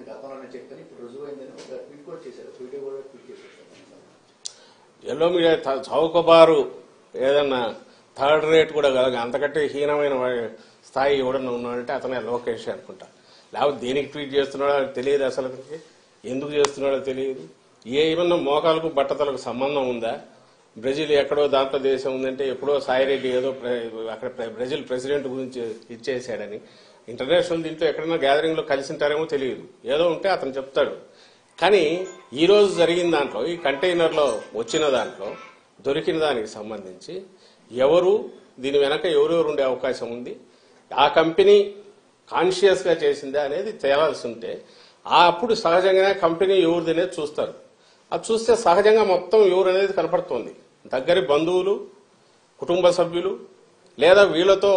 నేను గతంలోనే చెప్పాను, ఇప్పుడు రుజువైందని ఒక ట్వీట్ కూడా చేశారు, వీడియో కూడా ట్వీట్ చేశారు. ఎల్లో మీడియా చౌకబారు ఏదన్నా థర్డ్ రేట్ కూడా కాదు, అంతకంటే హీనమైన స్థాయి ఎవడన్నా ఉన్నాడంటే అతనే లోకేష్ అనుకుంటా. లేకపోతే దేనికి ట్వీట్ చేస్తున్నాడో తెలియదు, అసలు ఎందుకు చేస్తున్నాడో తెలియదు. ఏమన్నా మోకాలకు బట్టతలకు సంబంధం ఉందా? బ్రెజిల్ ఎక్కడో దాంట్లో దేశం ఉందంటే ఎప్పుడో సాయిరెడ్డి ఏదో అక్కడ బ్రెజిల్ ప్రెసిడెంట్ గురించి ఇచ్చేసాడని, ఇంటర్నేషనల్ దీంట్లో ఎక్కడైనా గ్యాదరింగ్లో కలిసి ఉంటారేమో తెలియదు, ఏదో ఉంటే అతను చెప్తాడు. కానీ ఈరోజు జరిగిన దాంట్లో, ఈ కంటైనర్లో వచ్చిన దాంట్లో దొరికిన దానికి సంబంధించి ఎవరు దీని వెనక ఎవరెవరు ఉండే అవకాశం ఉంది, ఆ కంపెనీ కాన్షియస్గా చేసిందా అనేది తేలాల్సి ఉంటే అప్పుడు సహజంగానే కంపెనీ ఎవరిది అనేది చూస్తారు. అది చూస్తే సహజంగా మొత్తం ఎవరు అనేది కనపడుతోంది. దగ్గరి బంధువులు, కుటుంబ సభ్యులు, లేదా వీళ్ళతో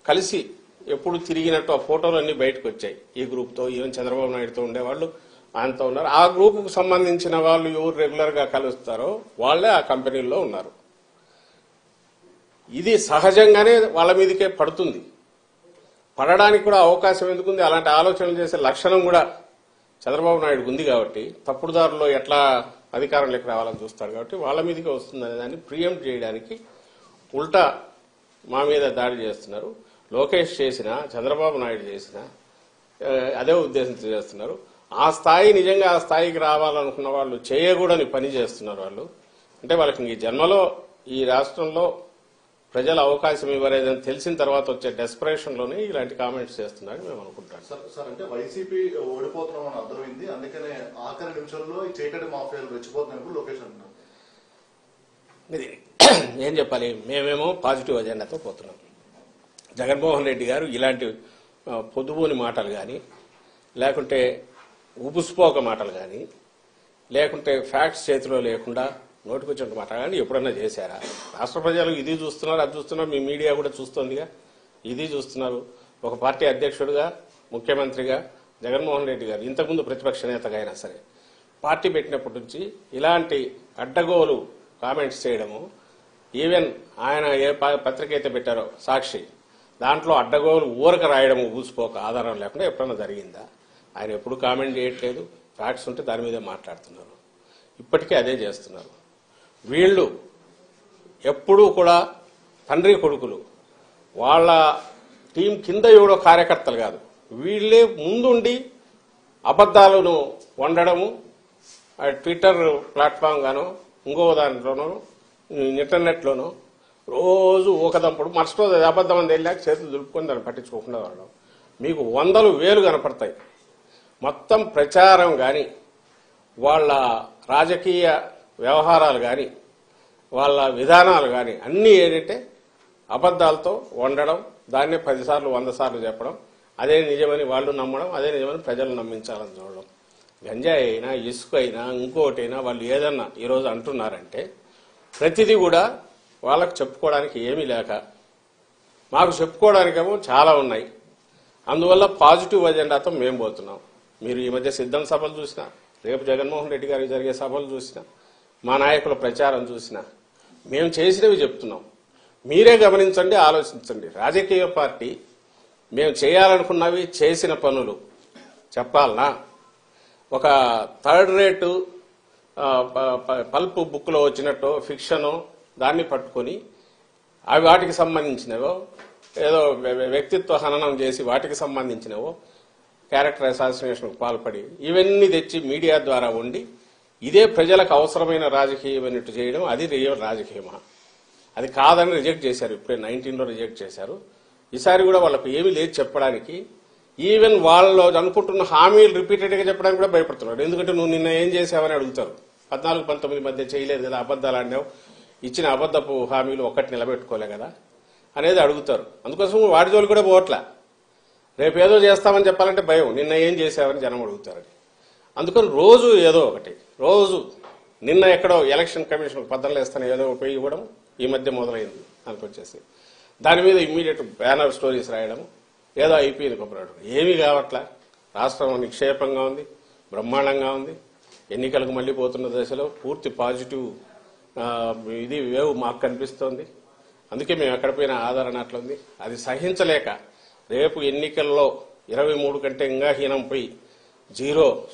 కలిసి ఎప్పుడు తిరిగినట్టు ఆ ఫోటోలు అన్ని బయటకు వచ్చాయి. ఈ గ్రూప్తో, ఈవెన్ చంద్రబాబు నాయుడుతో ఉండేవాళ్ళు ఆయనతో ఉన్నారు. ఆ గ్రూపుకు సంబంధించిన వాళ్ళు ఎవరు రెగ్యులర్ గా కలుస్తారో వాళ్లే ఆ కంపెనీల్లో ఉన్నారు. ఇది సహజంగానే వాళ్ళ మీదకే పడుతుంది. పడడానికి కూడా అవకాశం ఎందుకుంది? అలాంటి ఆలోచనలు చేసే లక్షణం కూడా చంద్రబాబు నాయుడుకు ఉంది కాబట్టి, తప్పుడు దారిలో ఎట్లా అధికారంలోకి రావాలని చూస్తాడు కాబట్టి వాళ్ళ మీదకే వస్తుందనే దాన్ని ప్రియంప్ట్ చేయడానికి ఉల్టా మా మీద దాడి చేస్తున్నారు. లోకేష్ చేసినా, చంద్రబాబు నాయుడు చేసినా అదే ఉద్దేశంతో చేస్తున్నారు. ఆ స్థాయి నిజంగా ఆ స్థాయికి రావాలనుకున్న వాళ్ళు చేయకూడని పని చేస్తున్నారు. వాళ్ళు అంటే వాళ్ళకి ఈ జన్మలో ఈ రాష్ట్రంలో ప్రజలు అవకాశం ఇవ్వలేదని తెలిసిన తర్వాత వచ్చే డెస్పరేషన్ లోనే ఇలాంటి కామెంట్స్ చేస్తున్నారని మేము అనుకుంటాం. సార్ అంటే వైసీపీ ఓడిపోతున్నామని అర్థమైంది, అందుకనే ఆఖరి నిమిషంలో ఈ చీకటి మాఫియాలు రెచ్చిపోతున్నాయి లోకేష్ అంటున్నారు. ఏం చెప్పాలి, మేమేమో పాజిటివ్ అజెండాతో పోతున్నాం. జగన్మోహన్ రెడ్డి గారు ఇలాంటి పొదుపుని మాటలు కానీ, లేకుంటే ఉబుస్పోక మాటలు కానీ, లేకుంటే ఫ్యాక్ట్స్ చేతిలో లేకుండా నోటికొచ్చిన మాట కానీ ఎప్పుడన్నా చేశారా? రాష్ట్ర ప్రజలు ఇది చూస్తున్నారు, అది చూస్తున్నారు, మీ మీడియా కూడా చూస్తోందిగా, ఇది చూస్తున్నారు. ఒక పార్టీ అధ్యక్షుడిగా, ముఖ్యమంత్రిగా జగన్మోహన్ రెడ్డి గారు ఇంతకుముందు ప్రతిపక్ష నేతగా అయినా సరే పార్టీ పెట్టినప్పటి నుంచి ఇలాంటి అడ్డగోలు కామెంట్స్ చేయడము, ఈవెన్ ఆయన ఏ పత్రిక అయితే పెట్టారో సాక్షి, దాంట్లో అడ్డగోలు ఊరక రాయడము ఊసిపోక ఆధారం లేకుండా ఎప్పుడన్నా జరిగిందా? ఆయన ఎప్పుడు కామెంట్ చేయట్లేదు, ఫ్యాక్ట్స్ ఉంటే దాని మీదే మాట్లాడుతున్నారు. ఇప్పటికే అదే చేస్తున్నారు. వీళ్ళు ఎప్పుడూ కూడా తండ్రి కొడుకులు, వాళ్ళ టీం కింద ఎవడో కార్యకర్తలు కాదు, వీళ్ళే ముందుండి అబద్ధాలను వండడము, ట్విట్టర్ ప్లాట్ఫామ్ గానో ఇంకో దాంట్లోనో ఇంటర్నెట్లోనో రోజు ఊకదంపుడు, మరుసటి రోజు అబద్ధం అని వెళ్ళాక చేతులు దులుపుకొని దాన్ని పట్టించుకోకుండా వాడడం. మీకు 100,000 కనపడతాయి. మొత్తం ప్రచారం కానీ, వాళ్ళ రాజకీయ వ్యవహారాలు కానీ, వాళ్ళ విధానాలు కానీ అన్నీ ఏంటంటే అబద్ధాలతో వండడం, దాన్నే 10 సార్లు 100 సార్లు చెప్పడం, అదే నిజమని వాళ్ళు నమ్మడం, అదే నిజమని ప్రజలు నమ్మించాలని చూడడం. గంజాయి అయినా, ఇసుక అయినా, ఇంకోటైనా వాళ్ళు ఏదన్నా ఈరోజు అంటున్నారంటే ప్రతిదీ కూడా వాళ్ళకు చెప్పుకోవడానికి ఏమీ లేక, మాకు చెప్పుకోవడానికేమో చాలా ఉన్నాయి. అందువల్ల పాజిటివ్ అజెండాతో మేము పోతున్నాం. మీరు ఈ మధ్య సిద్ధం సభలు చూసినా, రేపు జగన్మోహన్ రెడ్డి గారికి జరిగే సభలు చూసినా, మా నాయకుల ప్రచారం చూసినా మేము చేసినవి చెప్తున్నాం. మీరే గమనించండి, ఆలోచించండి. రాజకీయ పార్టీ మేము చేయాలనుకున్నవి, చేసిన పనులు చెప్పాలనా? ఒక థర్డ్ రేటు పల్ప్ బుక్లో వచ్చినట్టు ఫిక్షను దాన్ని పట్టుకొని అవి వాటికి సంబంధించినవో, ఏదో వ్యక్తిత్వ హననం చేసి వాటికి సంబంధించినవో, క్యారెక్టర్ అసాసినేషన్కు పాల్పడి ఇవన్నీ తెచ్చి మీడియా ద్వారా ఉండి ఇదే ప్రజలకు అవసరమైన రాజకీయం అన్నట్టు చేయడం, అది రియల్ రాజకీయమా? అది కాదని రిజెక్ట్ చేశారు. ఇప్పుడే 19లో రిజెక్ట్ చేశారు. ఈసారి కూడా వాళ్ళకు ఏమీ లేదు చెప్పడానికి. ఈవెన్ వాళ్ళు అనుకుంటున్న హామీలు రిపీటెడ్గా చెప్పడానికి కూడా భయపడుతున్నారు. ఎందుకంటే నువ్వు నిన్న ఏం చేసావని అడుగుతారు. 14-19 మధ్య చేయలేదు కదా, అబద్దాలు ఆడినావు, ఇచ్చిన అబద్దపు హామీలు ఒక్కటి నిలబెట్టుకోలే కదా అనేది అడుగుతారు. అందుకోసం వాడి జోలు కూడా పోవట్లా. రేపు ఏదో చేస్తామని చెప్పాలంటే భయం, నిన్న ఏం చేసావని జనం అడుగుతారని. అందుకని రోజు ఏదో ఒకటి, రోజు నిన్న ఎక్కడో ఎలక్షన్ కమిషన్ పద్ధతులు వేస్తాను ఏదో పోయి ఇవ్వడం ఈ మధ్య మొదలైంది అనుకొచ్చేసి, దాని మీద ఇమ్మీడియట్ బ్యానర్ స్టోరీస్ రాయడం, ఏదో అయిపోయింది కొబ్బరాడు. ఏమీ కావట్లా. రాష్ట్రం నిక్షేపంగా ఉంది, బ్రహ్మాండంగా ఉంది. ఎన్నికలకు మళ్లీ పోతున్న దశలో పూర్తి పాజిటివ్ ఇది వేవ్ మాకు కనిపిస్తోంది. అందుకే మేము ఎక్కడ పోయినా ఆదరణ అట్లుంది. అది సహించలేక రేపు ఎన్నికల్లో 23 కంటే ఇంకా హీనం పోయి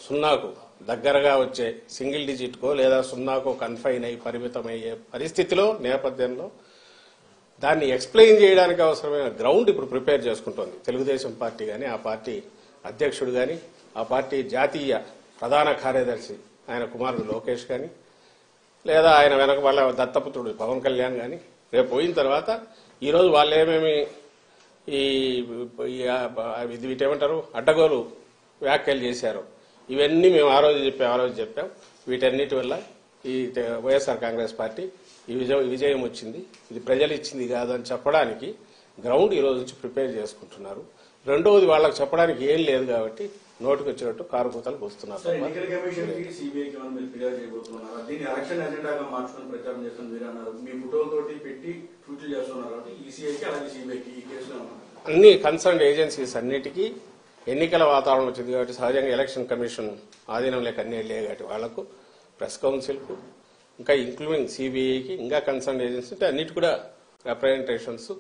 సున్నాకు దగ్గరగా వచ్చే సింగిల్ డిజిట్కో లేదా సున్నాకో కన్ఫైన్ అయ్యి పరిమితమయ్యే పరిస్థితిలో నేపథ్యంలో దాన్ని ఎక్స్ప్లెయిన్ చేయడానికి అవసరమైన గ్రౌండ్ ఇప్పుడు ప్రిపేర్ చేసుకుంటోంది తెలుగుదేశం పార్టీ కానీ, ఆ పార్టీ అధ్యక్షుడు కానీ, ఆ పార్టీ జాతీయ ప్రధాన కార్యదర్శి ఆయన కుమారుడు లోకేష్ కానీ, లేదా ఆయన వెనక వాళ్ళ దత్తపుత్రుడు పవన్ కళ్యాణ్ కానీ రేపు పోయిన తర్వాత ఈరోజు వాళ్ళు ఏమేమి వీటేమంటారు అడ్డగోలు వ్యాఖ్యలు చేశారు, ఇవన్నీ మేము ఆ రోజు చెప్పాం. వీటన్నిటి వల్ల ఈ వైఎస్ఆర్ కాంగ్రెస్ పార్టీ ఈ విజయం వచ్చింది, ఇది ప్రజలు ఇచ్చింది కాదు అని చెప్పడానికి గ్రౌండ్ ఈ రోజు నుంచి ప్రిపేర్ చేసుకుంటున్నారు. రెండవది వాళ్ళకి చెప్పడానికి ఏం లేదు కాబట్టి నోటికి వచ్చినట్టు కారు కూతలు కూస్తున్నారు. అన్ని కన్సర్న్ ఏజెన్సీస్ అన్నిటికీ ఎన్నికల వాతావరణం వచ్చింది కాబట్టి సహజంగా ఎలక్షన్ కమిషన్ ఆధీనం లేక అన్ని వెళ్ళే కాబట్టి వాళ్లకు ప్రెస్ కౌన్సిల్కు ఇంకా ఇంక్లూడింగ్ సిబిఐకి ఇంకా కన్సర్న్ ఏజెన్సీ అంటే అన్నిటి కూడా రిప్రజెంటేషన్స్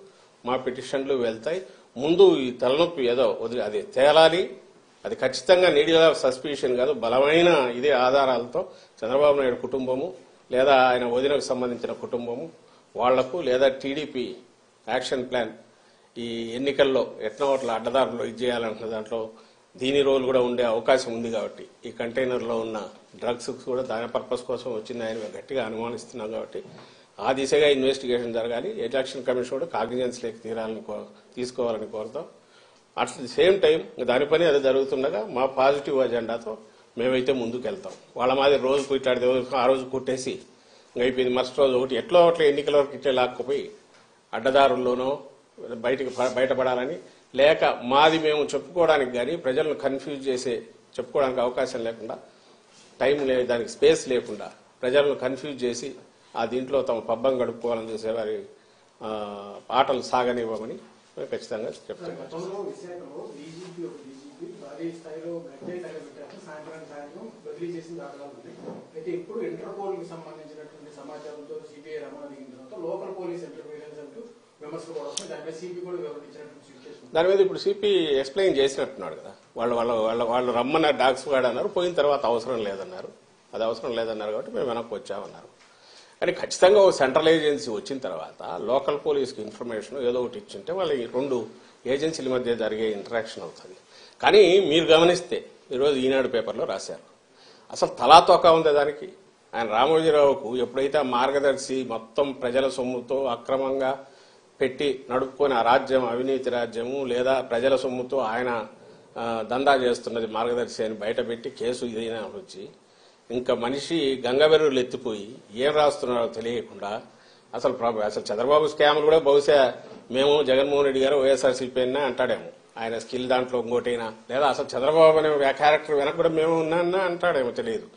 మా పిటిషన్లు వెళ్తాయి. ముందు ఈ తలనొప్పి ఏదో అది తేలాలి, అది ఖచ్చితంగా నీడియల్ ఆఫ్ సస్పిషన్ కాదు, బలమైన ఇదే ఆధారాలతో చంద్రబాబు నాయుడు కుటుంబము లేదా ఆయన వదినకు సంబంధించిన కుటుంబము వాళ్లకు లేదా టీడీపీ యాక్షన్ ప్లాన్ ఈ ఎన్నికల్లో ఎట్లా అట్లా అడ్డదారులు ఇది చేయాలంటున్న దాంట్లో దీని రోల్ కూడా ఉండే అవకాశం ఉంది కాబట్టి ఈ కంటైనర్లో ఉన్న డ్రగ్స్ కూడా దాని పర్పస్ కోసం వచ్చిందని మేము గట్టిగా అనుమానిస్తున్నాం కాబట్టి ఆ దిశగా ఇన్వెస్టిగేషన్ జరగాలి. ఎలక్షన్ కమిషన్ కూడా కాగ్నిజెన్స్ లేక తీసుకోవాలని కోరుతాం. అట్ ది సేమ్ టైం దాని పని అది జరుగుతుండగా మా పాజిటివ్ అజెండాతో మేమైతే ముందుకు వెళ్తాం. వాళ్ళ మాది రోజు కుట్టాడితే ఆ రోజు కుట్టేసి అయిపోయింది, మరుసటి రోజు ఒకటి ఎట్లా ఎన్నికల వరకు ఇట్లే లాక్కుపోయి అడ్డదారుల్లోనో బయటపడాలని లేక మాది మేము చెప్పుకోవడానికి కానీ ప్రజలను కన్ఫ్యూజ్ చేసే చెప్పుకోవడానికి అవకాశం లేకుండా టైం దానికి స్పేస్ లేకుండా ప్రజలను కన్ఫ్యూజ్ చేసి ఆ దీంట్లో తమ పబ్బం గడుపుకోవాలని చూసే వారి ఆటలు సాగనివ్వమని ఖచ్చితంగా చెప్తున్నాం. దాని మీద ఇప్పుడు సిపి ఎక్స్ప్లెయిన్ చేసినట్టున్నాడు కదా, వాళ్ళు రమ్మన్న డాగ్స్ వాడు అన్నారు, పోయిన తర్వాత అవసరం లేదన్నారు. అది అవసరం లేదన్నారు కాబట్టి మేము వెనక్కి వచ్చామన్నారు. కానీ ఖచ్చితంగా ఒక సెంట్రల్ ఏజెన్సీ వచ్చిన తర్వాత లోకల్ పోలీస్కి ఇన్ఫర్మేషన్ ఏదో ఒకటి ఇచ్చింటే వాళ్ళ ఈ రెండు ఏజెన్సీల మధ్య జరిగే ఇంటరాక్షన్ అవుతుంది. కానీ మీరు గమనిస్తే ఈరోజు ఈనాడు పేపర్లో రాశారు, అసలు తలాతోక ఉంది దానికి. ఆయన రామోజీరావుకు ఎప్పుడైతే మార్గదర్శి మొత్తం ప్రజల సొమ్ముతో అక్రమంగా పెట్టి నడుపుకొని ఆ రాజ్యం అవినీతి రాజ్యము లేదా ప్రజల సొమ్ముతో ఆయన దందా చేస్తున్నది మార్గదర్శి అని బయటపెట్టి కేసు ఇదైనా వచ్చి ఇంకా మనిషి గంగవెర్రులు ఎత్తిపోయి ఏం రాస్తున్నారో తెలియకుండా అసలు చంద్రబాబు స్కామ్లు కూడా బహుశా మేము జగన్మోహన్ రెడ్డి గారు వైఎస్ఆర్సీపీ అయినా అంటాడేమో, ఆయన స్కిల్ దాంట్లో ఇంకోటైనా లేదా అసలు చంద్రబాబు అనే క్యారెక్టర్ వెనక కూడా మేము ఉన్నా అంటాడేమో తెలియదు.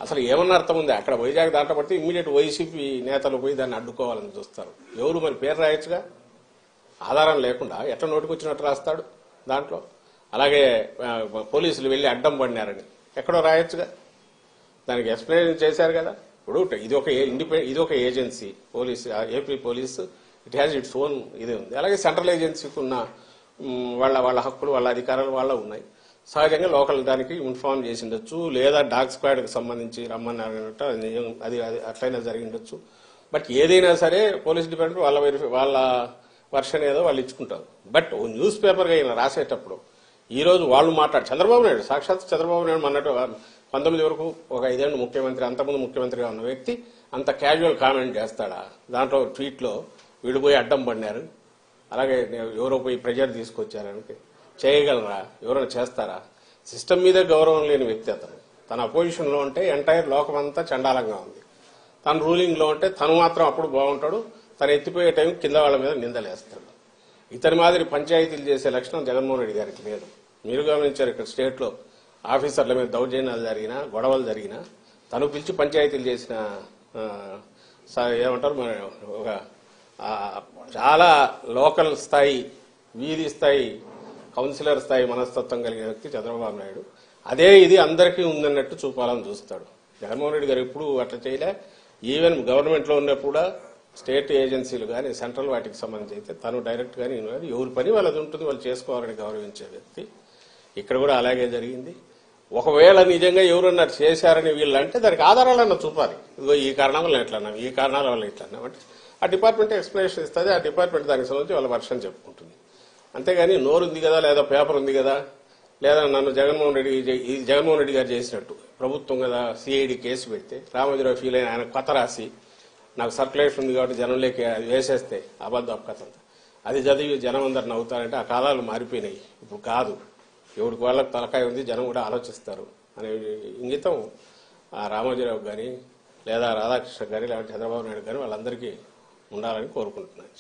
అసలు ఏమన్నా అర్థం ఉంది అక్కడ వైజాగ్ దాంట్లో పడితే ఇమ్మీడియట్ వైసీపీ నేతలు పోయి దాన్ని అడ్డుకోవాలని చూస్తారు. ఎవరు మరి పేరు రాయొచ్చుగా, ఆధారం లేకుండా ఎట్లా నోటికొచ్చినట్టు రాస్తాడు దాంట్లో. అలాగే పోలీసులు వెళ్లి అడ్డం పడినారని ఎక్కడో రాయొచ్చుగా, దానికి ఎక్స్ప్లెయిన్ చేశారు కదా. ఇప్పుడు ఇది ఒక agency police, AP police it has its own ఇది ఉంది. అలాగే సెంట్రల్ ఏజెన్సీకి ఉన్న వాళ్ళ హక్కులు వాళ్ళ అధికారాలు వాళ్ళ ఉన్నాయి. సహజంగా లోకల్ దానికి ఇన్ఫార్మ్ చేసి ఉండొచ్చు లేదా డాగ్ స్క్వాడ్కి సంబంధించి రమ్మన్నారన్నట్టు అది అట్లయినా జరిగి ఉండొచ్చు. బట్ ఏదైనా సరే పోలీస్ డిపార్ట్మెంట్ వాళ్ళ వర్షన్ ఏదో వాళ్ళు ఇచ్చుకుంటారు. బట్ ఓ న్యూస్ పేపర్గా అయినా రాసేటప్పుడు ఈరోజు వాళ్ళు చంద్రబాబు నాయుడు సాక్షాత్ చంద్రబాబు నాయుడు అన్నట్టు 19 వరకు ఒక 5 ఏళ్ళు ముఖ్యమంత్రి, అంతకుముందు ముఖ్యమంత్రిగా ఉన్న వ్యక్తి అంత క్యాజువల్ కామెంట్ చేస్తాడా? దాంట్లో ట్వీట్లో విడిపోయి అడ్డం పడినారు, అలాగే ఎవరో పోయి ప్రెజర్ తీసుకొచ్చారని చేయగలరా? ఎవరైనా చేస్తారా? సిస్టమ్ మీద గౌరవం లేని వ్యక్తి అతను. తన అపోజిషన్లో ఉంటే ఎంటైర్ లోకం అంతా చండాలంగా ఉంది, తన రూలింగ్లో ఉంటే తను మాత్రం అప్పుడు బాగుంటాడు, తను ఎత్తిపోయే టైం కింద వాళ్ళ మీద నిందలేస్తాడు. ఇతని మాదిరి పంచాయతీలు చేసే లక్షణం జగన్మోహన్ రెడ్డి గారికి లేదు. మీరు గమనించారు, ఇక్కడ స్టేట్లో ఆఫీసర్ల మీద దౌర్జన్యాలు జరిగినా గొడవలు జరిగినా తను పిలిచి పంచాయతీలు చేసిన ఏమంటారు ఒక చాలా లోకల్ స్థాయి వీధి స్థాయి కౌన్సిలర్ స్థాయి మనస్తత్వం కలిగిన వ్యక్తి చంద్రబాబు నాయుడు. అదే ఇది అందరికీ ఉందన్నట్టు చూపాలని చూస్తాడు. జగన్మోహన్ రెడ్డి గారు ఎప్పుడు అట్లా చేయలే. ఈవెన్ గవర్నమెంట్లో ఉన్నప్పుడు కూడా స్టేట్ ఏజెన్సీలు కానీ సెంట్రల్ వాటికి సంబంధించి అయితే తను డైరెక్ట్ కానీ ఎవరి పని వాళ్ళది ఉంటుంది, వాళ్ళు చేసుకోవాలని గౌరవించే వ్యక్తి. ఇక్కడ కూడా అలాగే జరిగింది. ఒకవేళ నిజంగా ఎవరన్నా చేశారని వీళ్ళు అంటే దానికి ఆధారాలన్నా చూపాలి. ఇదిగో ఈ కారణం వల్ల ఎట్లా అన్నాం, ఈ కారణాల వల్ల ఎట్లా అన్నాం అంటే ఆ డిపార్ట్మెంట్ ఎక్స్ప్లెనేషన్ ఇస్తుంది. ఆ డిపార్ట్మెంట్ దానికి సంబంధించి వాళ్ళ వర్షం చెప్పుకుంటుంది. అంతేగాని నోరు ఉంది కదా, లేదా పేపర్ ఉంది కదా, లేదా నన్ను జగన్మోహన్ రెడ్డి గారు చేసినట్టు ప్రభుత్వం కదా సిఐడి కేసు పెడితే రామోజీరావు ఫీల్ అయిన ఆయన కొత్త రాసి నాకు సర్క్యులేషన్ ఉంది కాబట్టి జనంలోకి అది వేసేస్తే అబద్ధం కథ అంతా అది చదివి జనం అందరు నవ్వుతారంటే ఆ కాలాలు మారిపోయినాయి. ఇప్పుడు కాదు, ఎవరికి వాళ్ళకి తలకాయ ఉంది, జనం కూడా ఆలోచిస్తారు అనే ఇంగితం ఆ రామోజీరావు కానీ లేదా రాధాకృష్ణ కానీ లేకపోతే చంద్రబాబు నాయుడు కానీ వాళ్ళందరికీ ఉండాలని కోరుకుంటున్నాను.